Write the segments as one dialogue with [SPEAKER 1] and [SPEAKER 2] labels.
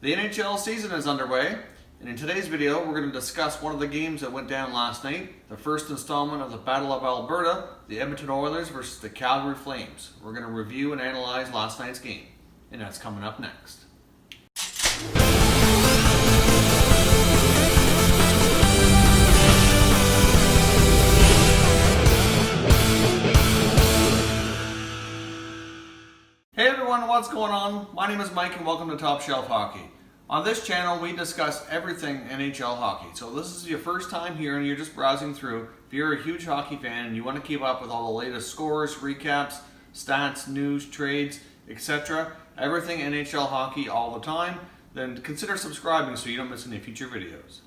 [SPEAKER 1] The NHL season is underway, and in today's video we're going to discuss one of the games that went down last night, the first installment of the Battle of Alberta, the Edmonton Oilers versus the Calgary Flames. We're going to review and analyze last night's game, and that's coming up next. Hey everyone, what's going on? My name is Mike and welcome to Top Shelf Hockey. On this channel we discuss everything NHL hockey. So this is your first time here and you're just browsing through. If you're a huge hockey fan and you want to keep up with all the latest scores, recaps, stats, news, trades, etc., everything NHL hockey all the time, then consider subscribing so you don't miss any future videos.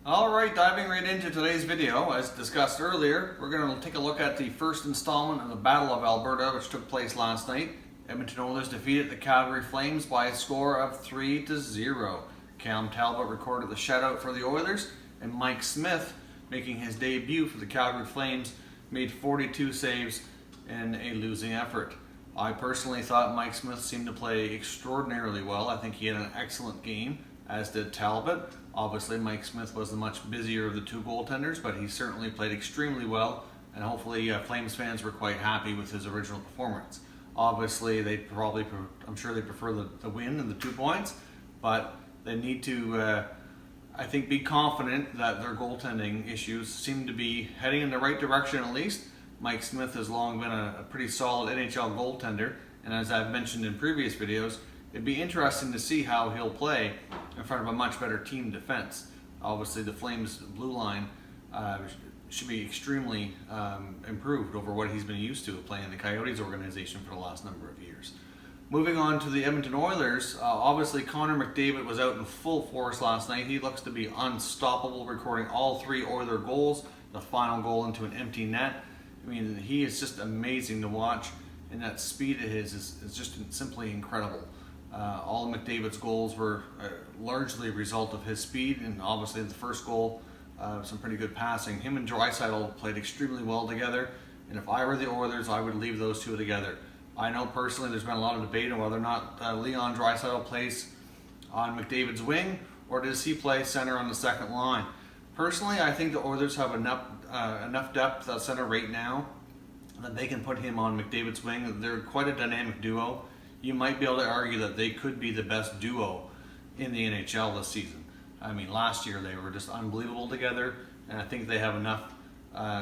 [SPEAKER 1] Alright, diving right into today's video, as discussed earlier, we're going to take a look at the first installment of the Battle of Alberta, which took place last night. Edmonton Oilers defeated the Calgary Flames by a score of 3-0. Cam Talbot recorded the shutout for the Oilers, and Mike Smith, making his debut for the Calgary Flames, made 42 saves in a losing effort. I personally thought Mike Smith seemed to play extraordinarily well. I think he had an excellent game, as did Talbot. Obviously, Mike Smith was the much busier of the two goaltenders, but he certainly played extremely well, and hopefully Flames fans were quite happy with his original performance. Obviously, I'm sure they prefer the win and the 2 points, but they need to, I think, be confident that their goaltending issues seem to be heading in the right direction at least. Mike Smith has long been a pretty solid NHL goaltender, and as I've mentioned in previous videos, it'd be interesting to see how he'll play in front of a much better team defense. Obviously, the Flames' blue line should be extremely improved over what he's been used to playing in the Coyotes organization for the last number of years. Moving on to the Edmonton Oilers, obviously Connor McDavid was out in full force last night. He looks to be unstoppable, recording all 3 Oiler goals, the final goal into an empty net. I mean, he is just amazing to watch, and that speed of his is just simply incredible. All of McDavid's goals were largely a result of his speed, and obviously the first goal, some pretty good passing. Him and Draisaitl played extremely well together, and if I were the Oilers, I would leave those two together. I know personally there's been a lot of debate on whether or not Leon Draisaitl plays on McDavid's wing, or does he play center on the second line. Personally, I think the Oilers have enough depth at center right now that they can put him on McDavid's wing. They're quite a dynamic duo. You might be able to argue that they could be the best duo in the NHL this season. I mean, last year they were just unbelievable together, and I think they have enough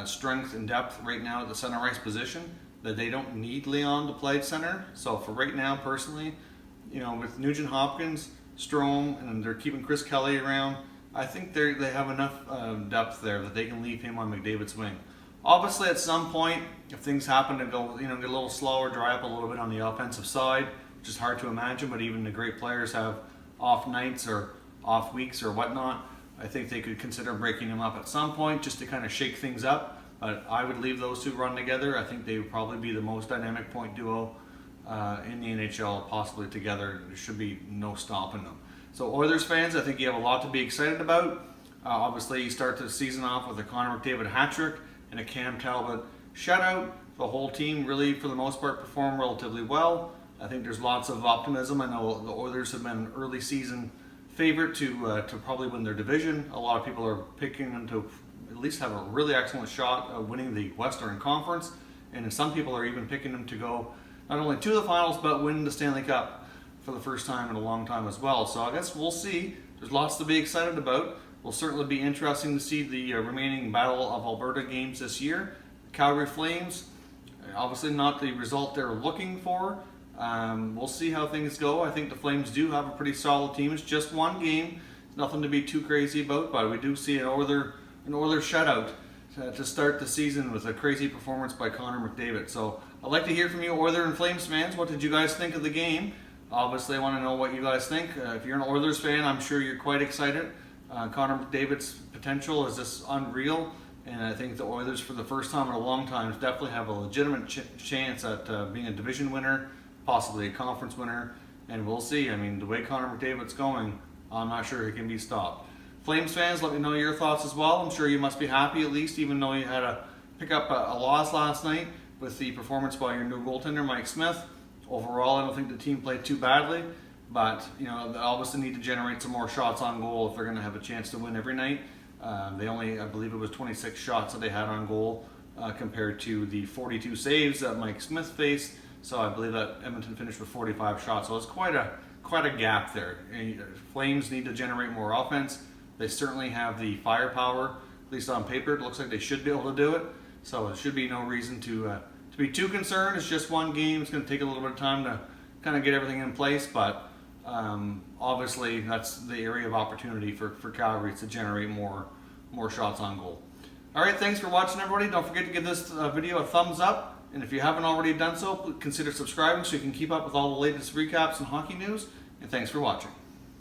[SPEAKER 1] strength and depth right now at the center ice position that they don't need Leon to play center. So for right now, personally, you know, with Nugent Hopkins, Strome, and they're keeping Chris Kelly around, I think they have enough depth there that they can leave him on McDavid's wing. Obviously, at some point, if things happen to go, get a little slower, dry up a little bit on the offensive side, which is hard to imagine, but even the great players have off nights or off weeks or whatnot, I think they could consider breaking them up at some point just to kind of shake things up. But I would leave those two run together. I think they would probably be the most dynamic point duo in the NHL, possibly together. There should be no stopping them. So Oilers fans, I think you have a lot to be excited about. Obviously, you start the season off with a Connor McDavid hat trick and a Cam Talbot shutout. The whole team really, for the most part, performed relatively well. I think there's lots of optimism. I know the Oilers have been an early season favorite to probably win their division. A lot of people are picking them to at least have a really excellent shot of winning the Western Conference, and some people are even picking them to go not only to the finals but win the Stanley Cup for the first time in a long time as well. So I guess we'll see. There's lots to be excited about. Will certainly be interesting to see the remaining Battle of Alberta games this year. Calgary Flames, obviously not the result they're looking for. We'll see how things go. I think the Flames do have a pretty solid team. It's just one game. It's nothing to be too crazy about, but we do see an Oilers shutout to start the season with a crazy performance by Connor McDavid. So I'd like to hear from you Oilers and Flames fans. What did you guys think of the game? Obviously, I want to know what you guys think. If you're an Oilers fan, I'm sure you're quite excited. Connor McDavid's potential is just unreal, and I think the Oilers, for the first time in a long time, definitely have a legitimate chance at being a division winner, possibly a conference winner, and we'll see. I mean, the way Connor McDavid's going, I'm not sure he can be stopped. Flames fans, let me know your thoughts as well. I'm sure you must be happy at least, even though you had to pick up a loss last night with the performance by your new goaltender, Mike Smith. Overall, I don't think the team played too badly. But they obviously need to generate some more shots on goal if they're going to have a chance to win every night. They only, I believe it was 26 shots that they had on goal compared to the 42 saves that Mike Smith faced. So I believe that Edmonton finished with 45 shots. So it's quite a gap there. Flames need to generate more offense. They certainly have the firepower, at least on paper. It looks like they should be able to do it. So it should be no reason to be too concerned. It's just one game. It's going to take a little bit of time to kind of get everything in place, but obviously that's the area of opportunity for Calgary to generate more shots on goal. All right, thanks for watching, everybody. Don't forget to give this video a thumbs up, and if you haven't already done so, consider subscribing so you can keep up with all the latest recaps and hockey news. And thanks for watching.